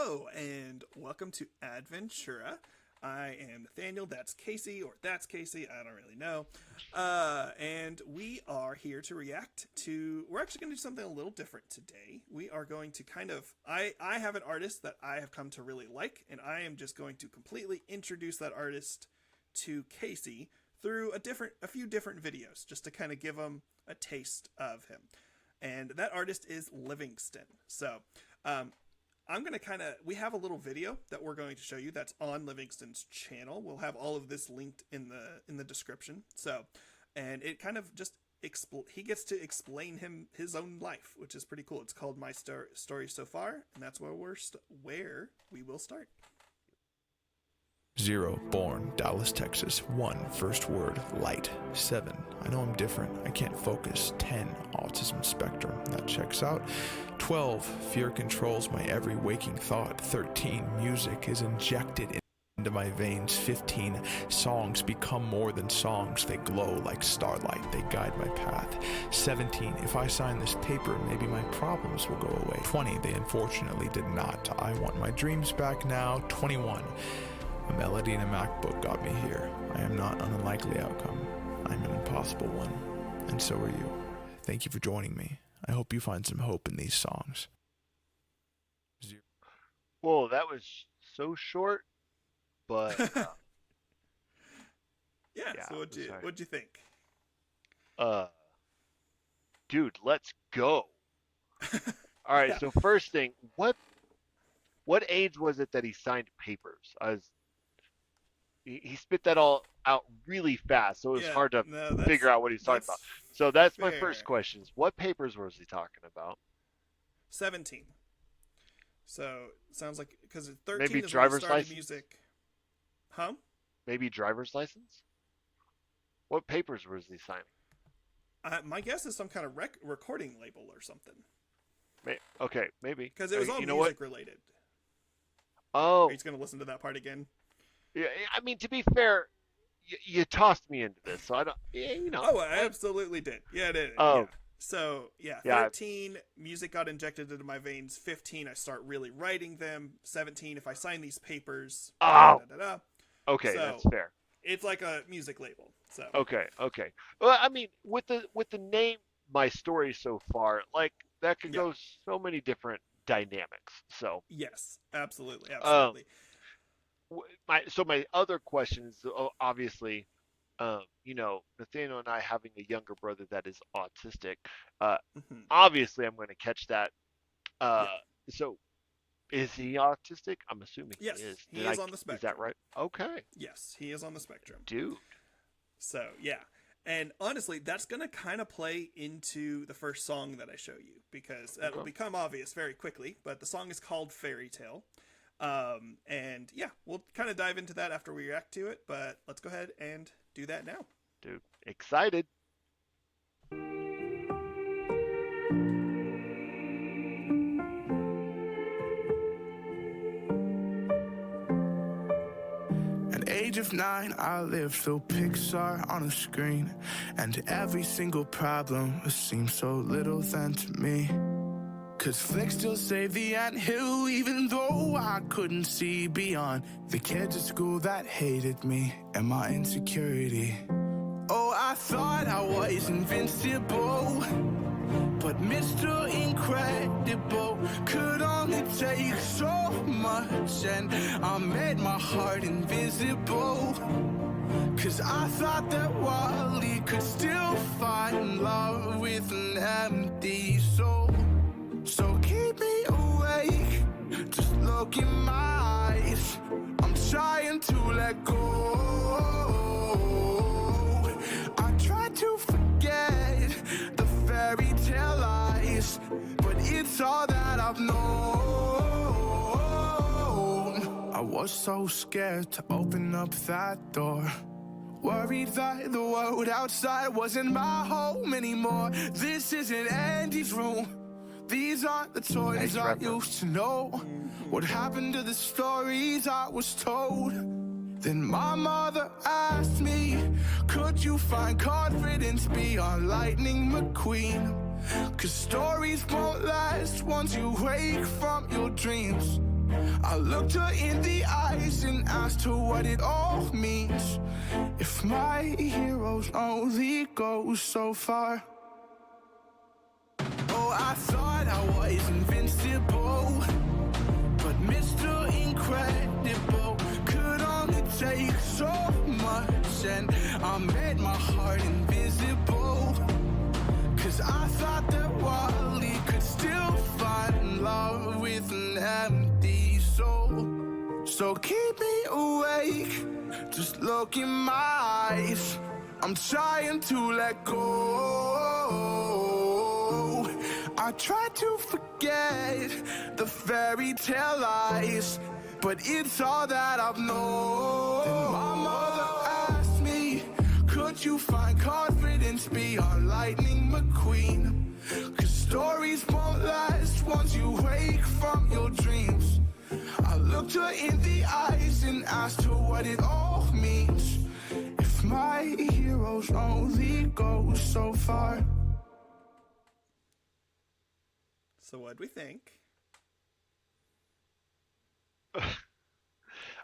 Hello, and welcome to Adventura. I am Nathaniel, that's Casey, or that's Casey, I don't really know. And we are here to react to, we're actually going to do something a little different today. We are going to I have an artist that I have come to really like, and I am just going to completely introduce that artist to Casey through a few different videos, just to kind of give him a taste of him. And that artist is Livingston. So, I'm going to we have a little video that we're going to show you that's on Livingston's channel. We'll have all of this linked in the description. So, and it kind of just, he gets to explain his own life, which is pretty cool. It's called My Story So Far, and that's where we will start. 0, born, Dallas, Texas. 1, first word, light. 7, I know I'm different, I can't focus. 10, autism spectrum, that checks out. 12, fear controls my every waking thought. 13, music is injected into my veins. 15, songs become more than songs, they glow like starlight, they guide my path. 17, if I sign this paper, maybe my problems will go away. 20, they unfortunately did not. I want my dreams back now. 21, a melody in a MacBook got me here. I am not an unlikely outcome. I'm an impossible one. And so are you. Thank you for joining me. I hope you find some hope in these songs. Whoa, that was so short, but yeah. So what'd you think? Dude, let's go. All right. Yeah. So first thing, what age was it that he signed papers? He spit that all out really fast, so it was hard to figure out what he's talking about. So that's my first question: what papers was he talking about? 17. So sounds like because 13 maybe is driver's when he started license. music. Huh? Maybe driver's license. What papers was he signing? My guess is some kind of recording label or something. Okay, maybe because it was all music related. Oh, are you going to listen to that part again? Yeah, I mean, to be fair, you tossed me into this, so I don't. Yeah, you know. Oh, I absolutely did. Yeah, I did. Oh, yeah. So yeah, 13, music got injected into my veins. 15, I start really writing them. 17, if I sign these papers. Oh. Okay, so that's fair. It's like a music label. So. Okay. Well, I mean, with the name, My Story So Far, like that could go so many different dynamics. So. Yes, absolutely. My other question is obviously, Nathaniel and I having a younger brother that is autistic. Obviously, I'm going to catch that. So, is he autistic? I'm assuming he is. He is on the spectrum. Is that right? Okay. Yes, he is on the spectrum. Dude. So yeah, and honestly, that's going to kind of play into the first song that I show you because that will become obvious very quickly. But the song is called Fairytale. And yeah, we'll kind of dive into that after we react to it, but let's go ahead and do that now. Dude, excited. At age of 9, I lived through Pixar on a screen, and every single problem seemed so little then to me. 'Cause flicks still save the anthill, even though I couldn't see beyond the kids at school that hated me and my insecurity. Oh, I thought I was invincible, but Mr. Incredible could only take so much, and I made my heart invisible. 'Cause I thought that Wally could still find love with an empty soul. So keep me awake, just look in my eyes. I'm trying to let go. I try to forget the fairy tale lies, but it's all that I've known. I was so scared to open up that door, worried that the world outside wasn't my home anymore. This isn't Andy's room. These aren't the toys I used to know. What happened to the stories I was told? Then my mother asked me, could you find confidence beyond Lightning McQueen? 'Cause stories won't last once you wake from your dreams. I looked her in the eyes and asked her what it all means. If my heroes only go so far. Oh, I thought I was invincible, but Mr. Incredible could only take so much. And I made my heart invisible, 'cause I thought that Wally could still find love with an empty soul. So keep me awake, just look in my eyes. I'm trying to let go. I try to forget the fairy tale lies, but it's all that I've known. Then my mother asked me, could you find confidence beyond Lightning McQueen? 'Cause stories won't last once you wake from your dreams. I looked her in the eyes and asked her what it all means. If my heroes only go so far. So what'd we think?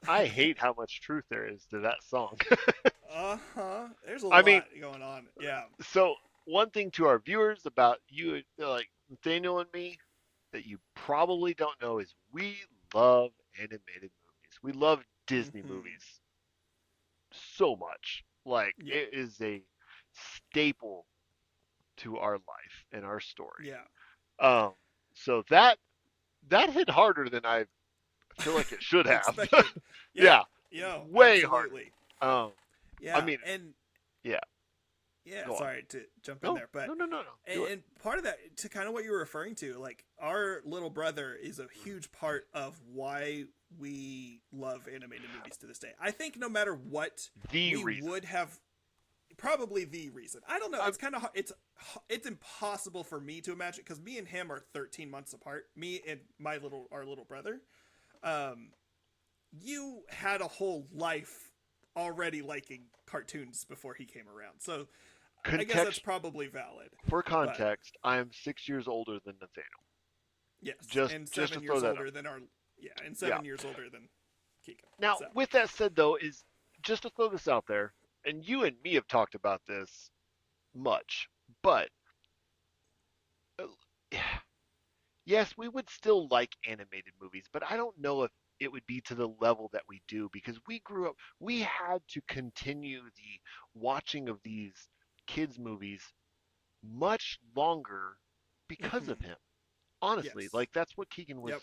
I hate how much truth there is to that song. There's a I lot mean, going on. Yeah. so one thing to our viewers about you, like Nathaniel and me, that you probably don't know is we love animated movies. We love Disney movies so much. Like Yeah. it is a staple to our life and our story. Yeah. So that hit harder than I feel like it should have. Expected. Yeah, Yeah. way Absolutely. harder. Yeah. I mean, and yeah. yeah, Go on. sorry to jump in there, but No. and part of that, to kind of what you were referring to, like our little brother is a huge part of why we love animated movies to this day. I think no matter what, The we reason. would have probably the reason. I don't know. It's kind of it's impossible for me to imagine, because me and him are 13 months apart. Me and our little brother. You had a whole life already liking cartoons before he came around, so I guess that's probably valid. For context, I am 6 years older than Nathaniel. Yes, Just and to 7 throw years that older out. than our and 7 years older than Keegan. Now, So, with that said, though, is just to throw this out there, and you and me have talked about this much, but uh, yes, we would still like animated movies, but I don't know if it would be to the level that we do, because we grew up, we had to continue the watching of these kids' movies much longer because of him. Honestly, yes, like that's what Keegan was yep,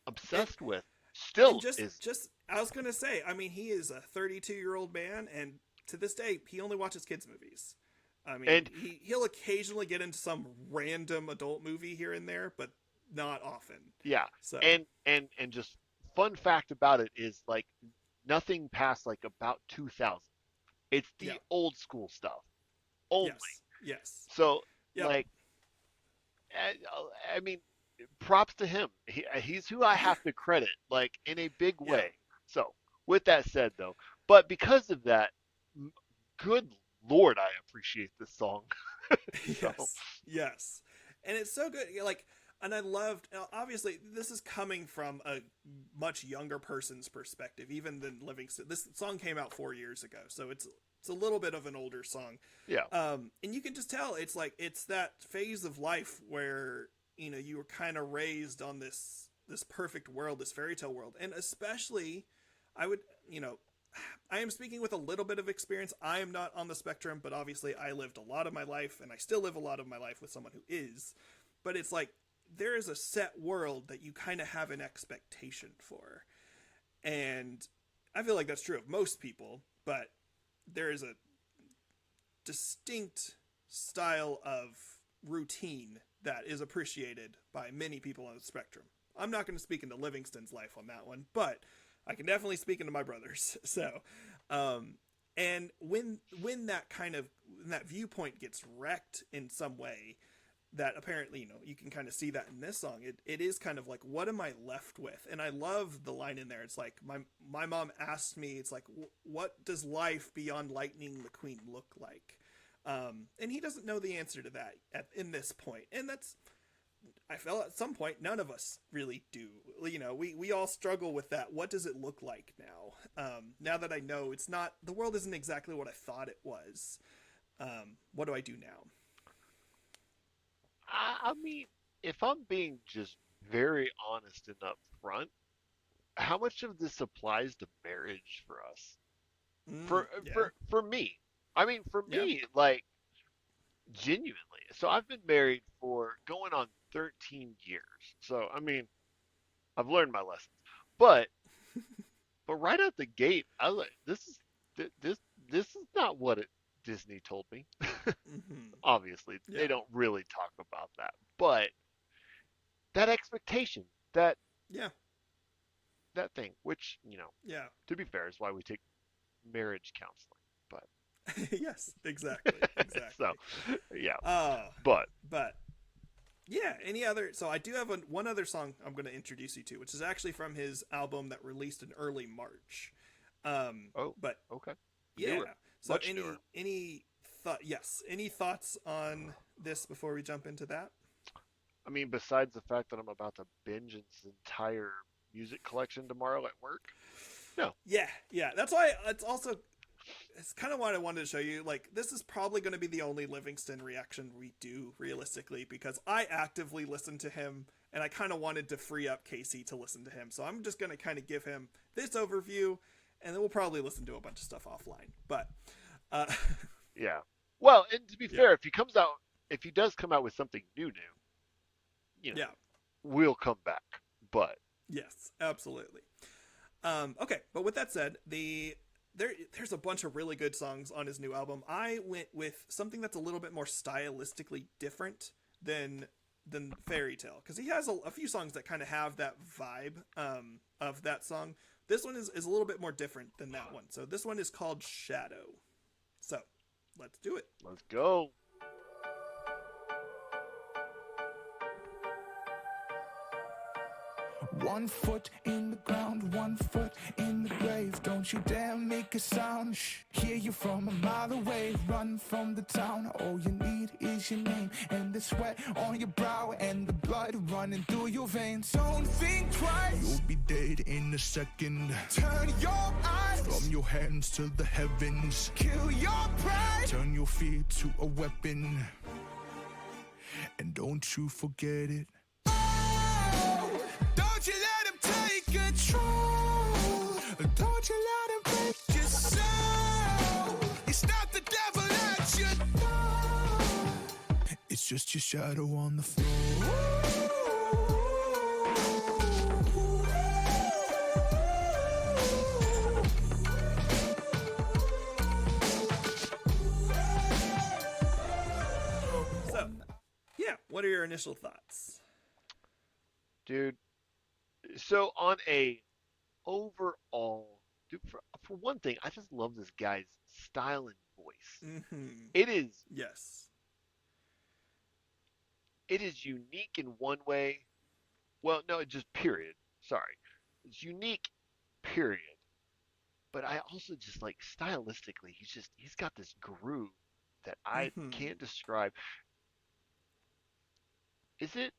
and obsessed with. and Still just is. just I was gonna say, I mean, he is a 32-year-old man, and to this day, he only watches kids movies. I mean, And he'll occasionally get into some random adult movie here and there, but not often. yeah, So, and just fun fact about it is like nothing past like about 2000. It's the yeah, old school stuff only. yes, So yep, like, I mean, props to him. He's who I have to credit, like in a big yeah. way. So with that said, though, but because of that, good Lord, I appreciate this song. So, Yes, and it's so good. Like, and I loved. Obviously, this is coming from a much younger person's perspective, even than Livingston. This song came out 4 years ago, so it's a little bit of an older song. yeah, And you can just tell it's like it's that phase of life where you were kind of raised on this perfect world, this fairy tale world, and especially, I would I am speaking with a little bit of experience. I am not on the spectrum, but obviously I lived a lot of my life, and I still live a lot of my life with someone who is. But it's like there is a set world that you kind of have an expectation for. And I feel like that's true of most people, but there is a distinct style of routine that is appreciated by many people on the spectrum. I'm not going to speak into Livingston's life on that one, but I can definitely speak into my brother's. So, and when that viewpoint gets wrecked in some way, that apparently you can kind of see that in this song. It is kind of like, what am I left with? And I love the line in there. It's like my mom asked me, it's like, what does life beyond Lightning McQueen look like? And he doesn't know the answer to that in this point, and that's I felt at some point none of us really do. You know, we all struggle with that. What does it look like now? Now that I know it's not, the world isn't exactly what I thought it was. What do I do now? I mean, if I'm being just very honest and upfront, how much of this applies to marriage for us? Yeah, For me, I mean, for yeah. me, like genuinely. So I've been married for going on 13 years. So I mean, I've learned my lessons. But right out the gate, I was like, this is not what Disney told me. Hmm. Obviously, they Yeah, don't really talk about that, but that expectation, that yeah, that thing, which yeah. to be fair, is why we take marriage counseling. But Yes, exactly, so exactly. yeah, Uh, but but yeah, any other? So I do have one other song I'm going to introduce you to, which is actually from his album that released in early March. oh, But okay, yeah, newer, so much newer. any thought? Yes, any thoughts on this before we jump into that? I mean, besides the fact that I'm about to binge its entire music collection tomorrow at work, no. Yeah, yeah. That's why it's kind of what I wanted to show you. Like, this is probably going to be the only Livingston reaction we do realistically, because I actively listen to him and I kind of wanted to free up Casey to listen to him. So I'm just going to kind of give him this overview and then we'll probably listen to a bunch of stuff offline. But, uh, Yeah. Well, and to be yeah, fair, if he does come out with something new, yeah, we'll come back. But yes, absolutely. Okay, but with that said, there's a bunch of really good songs on his new album. I went with something that's a little bit more stylistically different than Fairytale, because he has a few songs that kind of have that vibe of that song. This one is a little bit more different than that one. So this one is called Shadow. So let's do it. let's go. 1 foot in the ground, 1 foot in the grave. Don't you dare make a sound. Shh, hear you from a mile away. Run from the town. All you need is your name and the sweat on your brow and the blood running through your veins. Don't think twice. You'll be dead in a second. Turn your eyes from your hands to the heavens. Kill your pride. Turn your fear to a weapon. And don't you forget it. Don't you let him take control. Don't you let him break your soul. It's not the devil at your door. It's just your shadow on the floor. So, yeah, what are your initial thoughts? Dude, so on a overall, dude, for one thing, I just love this guy's style and voice. Mm-hmm. It is Yes. it is unique in one way. Well, no, just period. Sorry. It's unique, period. But I also just like stylistically, he's got this groove that I Mm-hmm. can't describe. Is it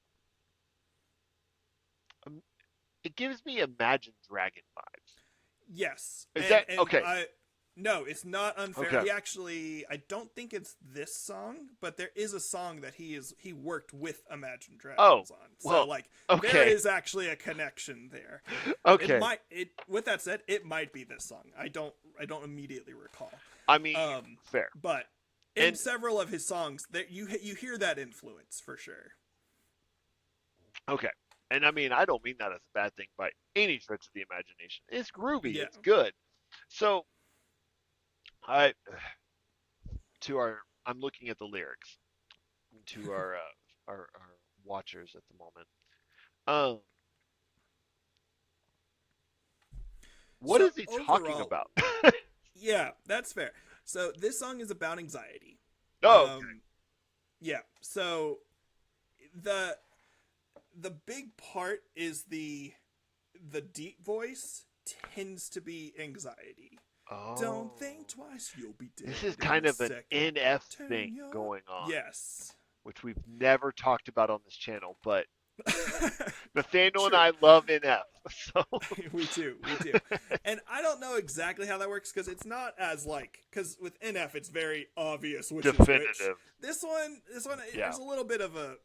um, it gives me Imagine Dragon vibes. Yes, Is and that okay? I no, it's not unfair. Okay. He actually, I don't think it's this song, but there is a song that he worked with Imagine Oh, Dragons on. So well, like there okay. is actually a connection there. It Okay. might it with that said, it might be this song. I don't immediately recall. I mean, Um, fair. but in And several of his songs, that you hear that influence for sure. okay. And I mean, I don't mean that as a bad thing by any stretch of the imagination. It's groovy. Yeah. It's good. So I to our I'm looking at the lyrics to our watchers at the moment. Um, what So is he talking overall, about? yeah, that's fair. So this song is about anxiety. Oh, okay. Um, yeah. So the the big part is the deep voice tends to be anxiety. Don't Oh, think twice, you'll be dead this is in kind a of an second. NF Turn thing your going on. yes, which we've never talked about on this channel, but Nathaniel and True. I love NF. So We do. And I don't know exactly how that works because it's not as because with NF it's very obvious which is which. definitive. This one, Yeah. there's a little bit of a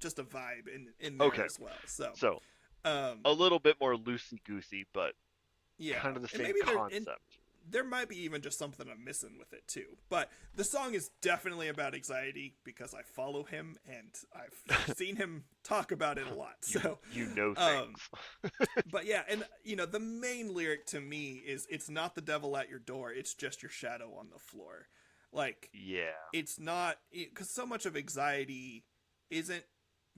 just a vibe in there Okay. as well. So, So um, a little bit more loosey goosey, but yeah, kind of the and same concept. there might be even just something I'm missing with it too. But the song is definitely about anxiety because I follow him and I've seen him talk about it a lot. So You know things. but yeah, and the main lyric to me is it's not the devil at your door, it's just your shadow on the floor. Like Yeah. it's not because so much of anxiety isn't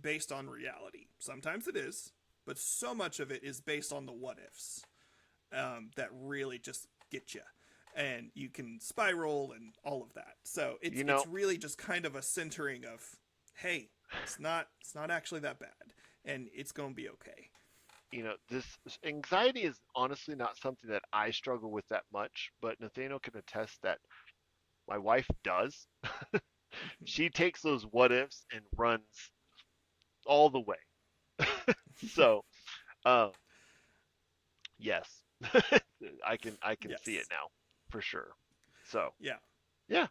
based on reality. Sometimes it is, but so much of it is based on the what ifs that really just get you, and you can spiral and all of that. So it's really just kind of a centering of, hey, it's not actually that bad, and it's gonna be okay. This anxiety is honestly not something that I struggle with that much, but Nathaniel can attest that my wife does. She takes those what ifs and runs all the way. So, um, yes, I can see it Yes. now for sure. So, Yeah. yeah,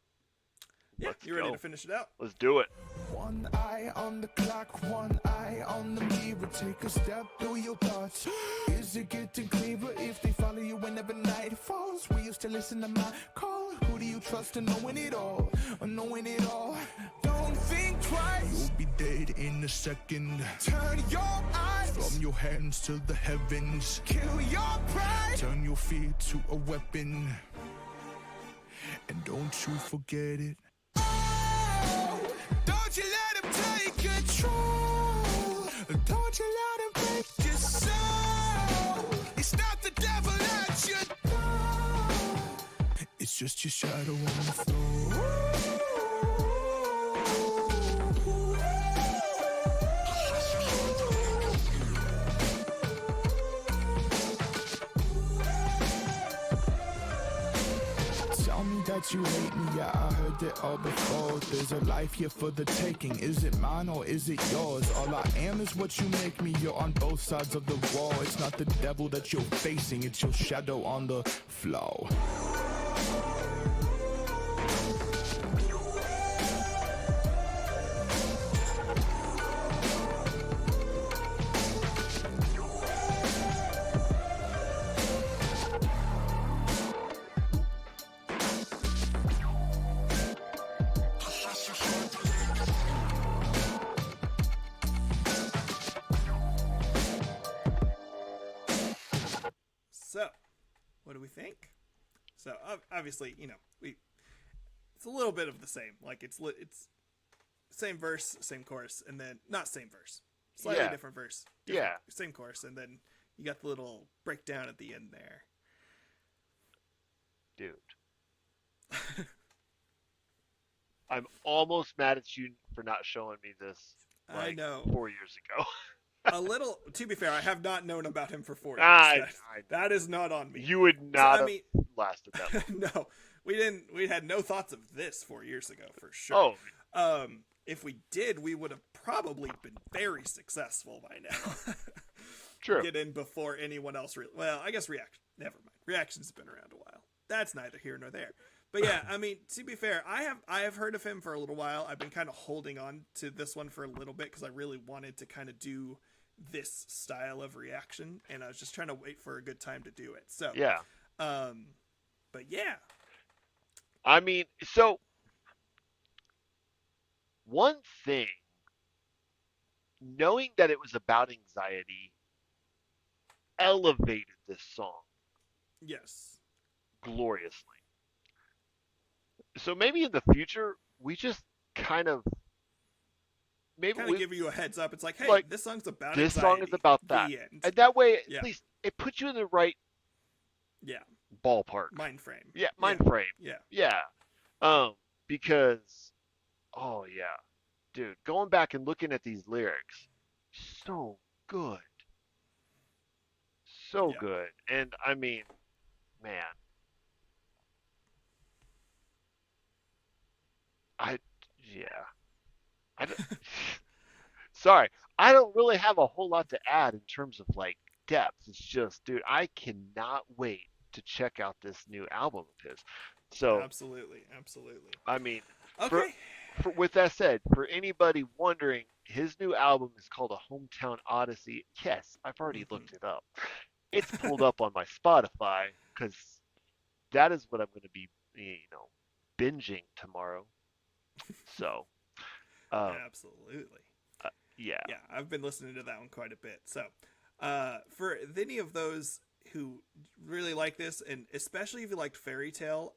Yeah. let's You ready go. to finish it out? Let's do it. One eye on the clock, one eye on the mirror. Take a step through your thoughts. Is it getting clearer if they follow you whenever night falls? We used to listen to my call. Who do you trust in knowing it all? Or knowing it all? Don't think twice. You'll be dead in a second. Turn your eyes from your hands to the heavens. Kill your pride. Turn your fear to a weapon. And don't you forget it. Don't you let him take control. Don't you let him break your soul. It's not the devil at your door. It's just your shadow on the floor. Tell me that you hate me, yeah, I heard it all before. There's a life here for the taking. Is it mine or is it yours? All I am is what you make me. You're on both sides of the wall. It's not the devil that you're facing, it's your shadow on the floor. So, what do we think? So, obviously, it's a little bit of the same. Like it's same verse, same chorus, and then not same verse, slightly Yeah. different verse. Yeah. Same chorus, and then you got the little breakdown at the end there. Dude. I'm almost mad at you for not showing me this I know. 4 years ago. A little. To be fair, I have not known about him for 4 years. That is not on me. You would not I mean, have lasted that long. no, we didn't. We had no thoughts of this 4 years ago for sure. Oh, If we did, we would have probably been very successful by now. true. Get in before anyone else. Well, I guess reaction. Never mind. Reaction's been around a while. That's neither here nor there. But yeah, I mean, to be fair, I have heard of him for a little while. I've been kind of holding on to this one for a little bit because I really wanted to kind of do this style of reaction, and I was just trying to wait for a good time to do it. So Yeah. but yeah, I mean, so one thing, knowing that it was about anxiety elevated this song yes, gloriously. So maybe in the future, we just kind of give you a heads up. It's like, hey, like, this song's about this anxiety. song is about The that. end. And that way, Yeah. at least it puts you in the right Yeah, ballpark. mind frame. Yeah, mind frame. Yeah, Yeah. Because, oh yeah, dude, going back and looking at these lyrics, so good. So Yeah. good. And I mean, man, yeah. sorry, I don't really have a whole lot to add in terms of like depth. It's just, dude, I cannot wait to check out this new album of his. So, Absolutely, absolutely. I mean, for, Okay. with that said, for anybody wondering, his new album is called A Hometown Odyssey. Yes, I've already looked it up. It's pulled up on my Spotify because that is what I'm going to be, binging tomorrow. So, um, Absolutely. yeah. Yeah, I've been listening to that one quite a bit. So, for any of those who really like this, and especially if you liked Fairytale,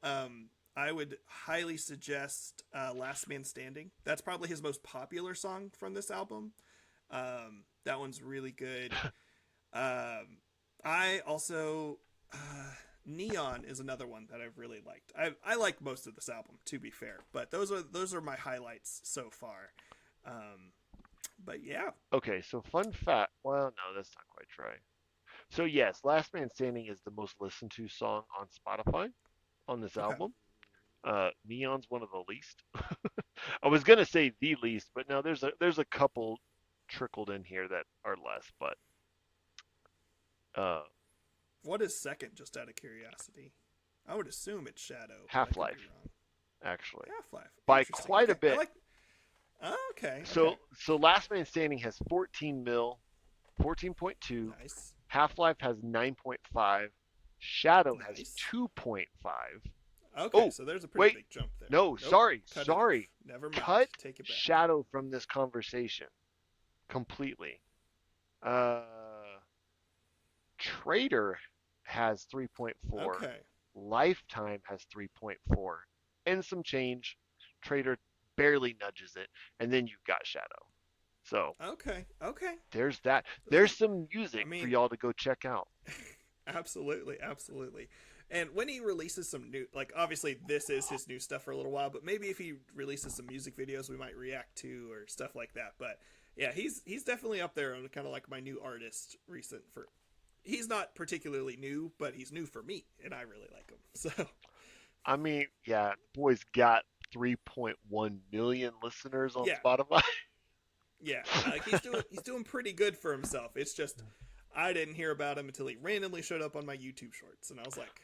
I would highly suggest Last Man Standing. That's probably his most popular song from this album. That one's really good. I also Neon is another one that I've really liked. I like most of this album, to be fair, but those are my highlights so far. But yeah, Okay, so fun fact. Well, no, that's not quite right. So yes, Last Man Standing is the most listened to song on Spotify on this okay, album. Neon's one of the least. I was gonna say the least, but no, there's a couple trickled in here that are less, but uh, what is second? Just out of curiosity, I would assume it's Shadow, but I could be Half-Life wrong. actually Half Life, by interesting. quite a Okay, I bit. like. Oh, okay, So okay, so Last Man Standing has 14 mil, 14.2. nice, Half-Life has 9.5. Shadow has nice. 2.5. Okay, Oh, so there's a pretty wait. big jump there. No, Nope, sorry, cut it off. sorry. Never mind. Cut Take it back. Shadow from this conversation completely. Uh, Trader has 3.4. Okay, Lifetime has 3.4. And some change. Trader barely nudges it. And then you've got Shadow. So okay, okay. there's that. Those are, There's some I music for mean, y'all to go check out. absolutely, absolutely. And when he releases some new, like obviously this is his new stuff for a little while, but maybe if he releases some music videos, we might react to or stuff like that. But yeah, he's definitely up there on kind of like my new artist recent for. He's not particularly new, but he's new for me, and I really like him. So I mean, yeah, boy's got 3.1 million listeners on yeah, Spotify. yeah, like he's doing pretty good for himself. It's just I didn't hear about him until he randomly showed up on my YouTube shorts, and I was like,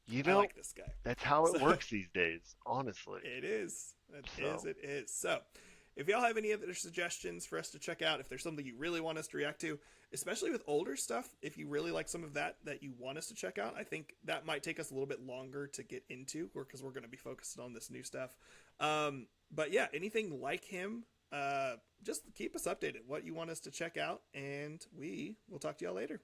You I know, like this guy. that's how it So works these days, honestly. it is. It is. So, It is. So, if y'all have any other suggestions for us to check out, if there's something you really want us to react to, especially with older stuff, if you really like some of that you want us to check out, I think that might take us a little bit longer to get into, because we're going to be focused on this new stuff. But yeah, anything like him, just keep us updated what you want us to check out, and we will talk to y'all later.